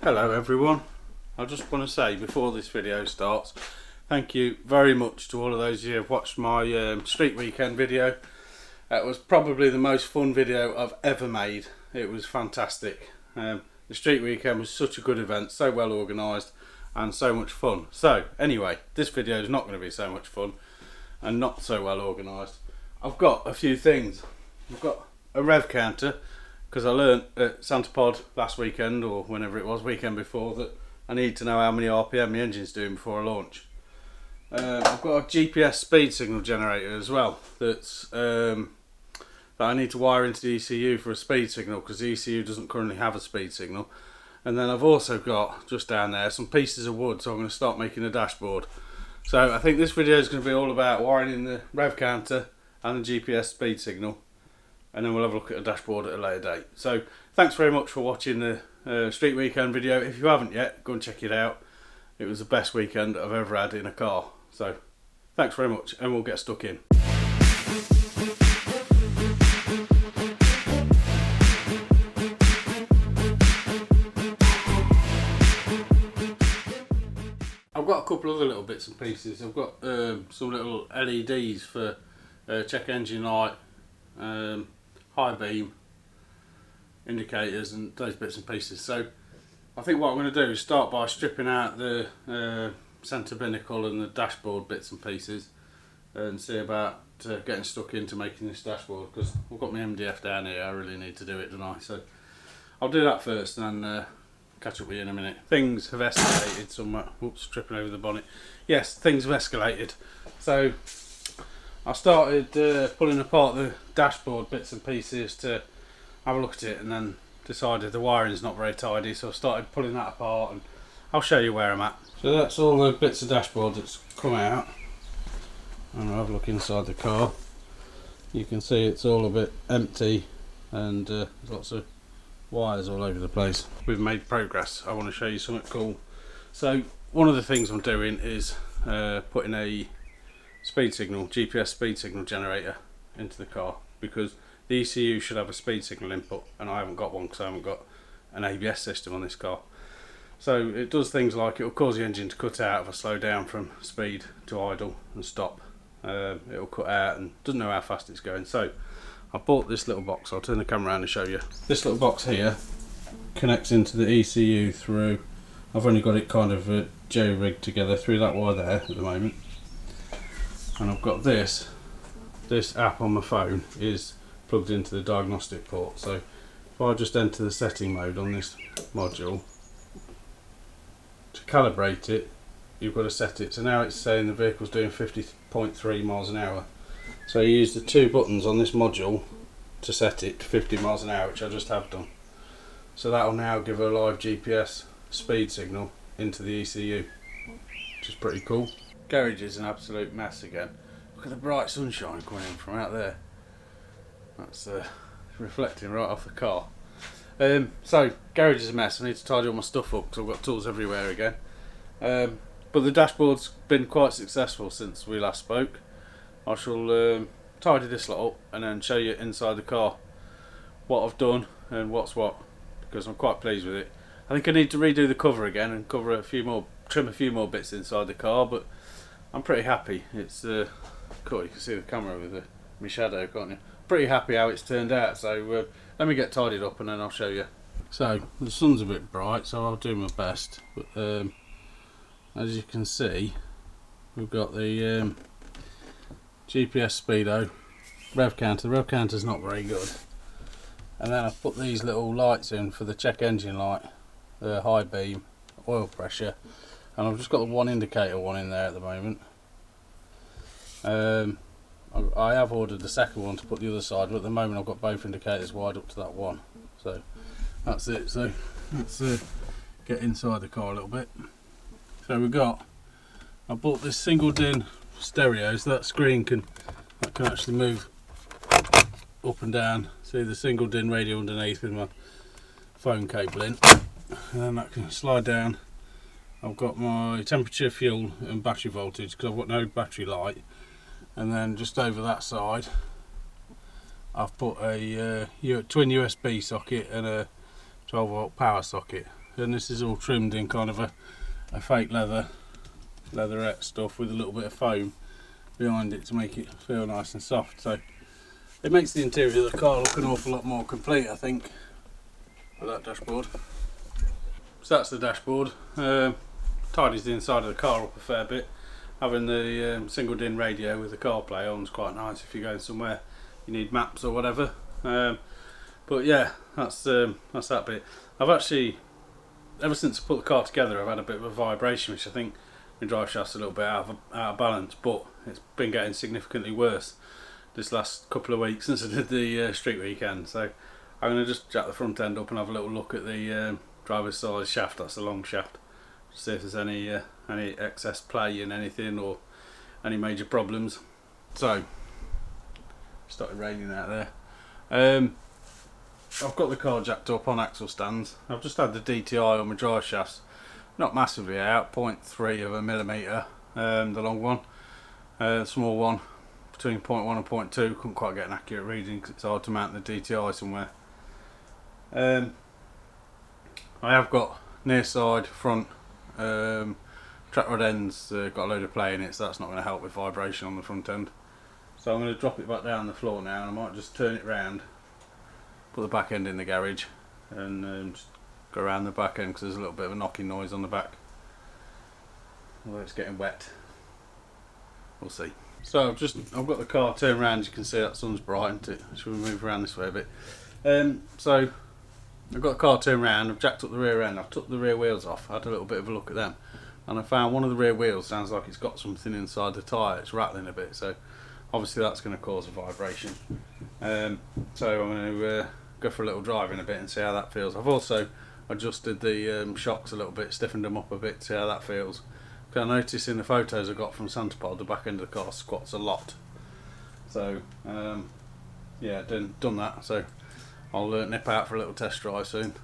Hello everyone, I just want to say before this video starts, thank you very much to all of those who have watched my street weekend video. It was probably the most fun video I've ever made. It was fantastic. The street weekend was such a good event, so well organised and so much fun. So anyway, this video is not going to be so much fun and not so well organised. I've got a few things. I've got a rev counter, because I learnt at Santa Pod last weekend, or whenever it was, weekend before, that I need to know how many RPM my engine's doing before I launch. I've got a GPS speed signal generator as well, that I need to wire into the ECU for a speed signal, because the ECU doesn't currently have a speed signal. And then I've also got, just down there, some pieces of wood, so I'm going to start making a dashboard. So I think this video is going to be all about wiring in the rev counter and the GPS speed signal, and then we'll have a look at a dashboard at a later date. So thanks very much for watching the street weekend video. If you haven't yet, go and check it out. It was the best weekend I've ever had in a car. So thanks very much, and we'll get stuck in. I've got a couple other little bits and pieces. I've got some little LEDs for check engine light, high beam indicators and those bits and pieces. So I think what I'm going to do is start by stripping out the centre binnacle and the dashboard bits and pieces, and see about getting stuck into making this dashboard, because I've got my MDF down here. I really need to do it, don't I? So I'll do that first and then catch up with you in a minute. Things have escalated somewhat. Whoops, tripping over the bonnet. Yes, things have escalated. So I started pulling apart the dashboard bits and pieces to have a look at it, and then decided the wiring's not very tidy, so I started pulling that apart, and I'll show you where I'm at. So that's all the bits of dashboard that's come out, and I'll have a look inside the car. You can see it's all a bit empty, and there's lots of wires all over the place. We've made progress. I want to show you something cool. So one of the things I'm doing is putting a speed signal, GPS speed signal generator into the car, because the ECU should have a speed signal input, and I haven't got one because I haven't got an ABS system on this car. So it does things like, it will cause the engine to cut out if I slow down from speed to idle and stop. It will cut out and doesn't know how fast it's going. So I bought this little box. I'll turn the camera around and show you. This little box here connects into the ECU through, I've only got it kind of jerry-rigged together through that wire there at the moment. And I've got this app on my phone is plugged into the diagnostic port. So if I just enter the setting mode on this module, to calibrate it, you've got to set it. So now it's saying the vehicle's doing 50.3 miles an hour. So you use the two buttons on this module to set it to 50 miles an hour, which I just have done. So that will now give a live GPS speed signal into the ECU, which is pretty cool. Garage is an absolute mess again. Look at the bright sunshine coming in from out there. That's reflecting right off the car. So garage is a mess. I need to tidy all my stuff up because I've got tools everywhere again. But the dashboard's been quite successful since we last spoke. I shall tidy this lot up and then show you inside the car what I've done and what's what, because I'm quite pleased with it. I think I need to redo the cover again and trim a few more bits inside the car, but I'm pretty happy. It's cool, you can see the camera with my shadow, can't you? Pretty happy how it's turned out. So let me get tidied up and then I'll show you. So the sun's a bit bright, so I'll do my best, but as you can see, we've got the GPS speedo, rev counter. The rev counter's not very good, and then I've put these little lights in for the check engine light, the high beam, oil pressure, and I've just got the one indicator one in there at the moment. I have ordered the second one to put the other side, but at the moment I've got both indicators wired up to that one. So that's it. So let's get inside the car a little bit. So I bought this single DIN stereo, so that screen can actually move up and down. See the single DIN radio underneath with my phone cable in, and then that can slide down. I've got my temperature, fuel and battery voltage because I've got no battery light, and then just over that side I've put a twin USB socket and a 12 volt power socket. and this is all trimmed in kind of a fake leatherette stuff with a little bit of foam behind it to make it feel nice and soft. So it makes the interior of the car look an awful lot more complete, I think, with that dashboard. So that's the dashboard. Tidies the inside of the car up a fair bit. Having the single DIN radio with the CarPlay on is quite nice if you're going somewhere you need maps or whatever. But yeah, that's that bit. I've actually, ever since I put the car together, I've had a bit of a vibration, which I think my drive shaft's a little bit out of balance, but it's been getting significantly worse this last couple of weeks since I did the street weekend. So I'm going to just jack the front end up and have a little look at the driver's side shaft. That's the long shaft. See if there's any excess play in anything or any major problems. So started raining out there. I've got the car jacked up on axle stands. I've just had the DTI on my drive shafts, not massively out, 0.3 of a millimetre, the long one. The small one between 0.1 and 0.2, couldn't quite get an accurate reading because it's hard to mount the DTI somewhere. I have got near side, front, track rod ends, got a load of play in it, so that's not going to help with vibration on the front end. So I'm going to drop it back down the floor now, and I might just turn it round, put the back end in the garage, and just go around the back end because there's a little bit of a knocking noise on the back. Although it's getting wet, we'll see. So I've got the car turned around. As you can see, that sun's bright. Should we move around this way a bit? So I've got the car turned around. I've jacked up the rear end. I've took the rear wheels off. I had a little bit of a look at them, and I found one of the rear wheels sounds like it's got something inside the tyre. It's rattling a bit. So obviously that's going to cause a vibration. So I'm going to go for a little drive in a bit and see how that feels. I've also adjusted the shocks a little bit, stiffened them up a bit, see how that feels. Because I noticed in the photos I got from Santapod, the back end of the car squats a lot. So yeah, done that. So I'll nip out for a little test drive soon.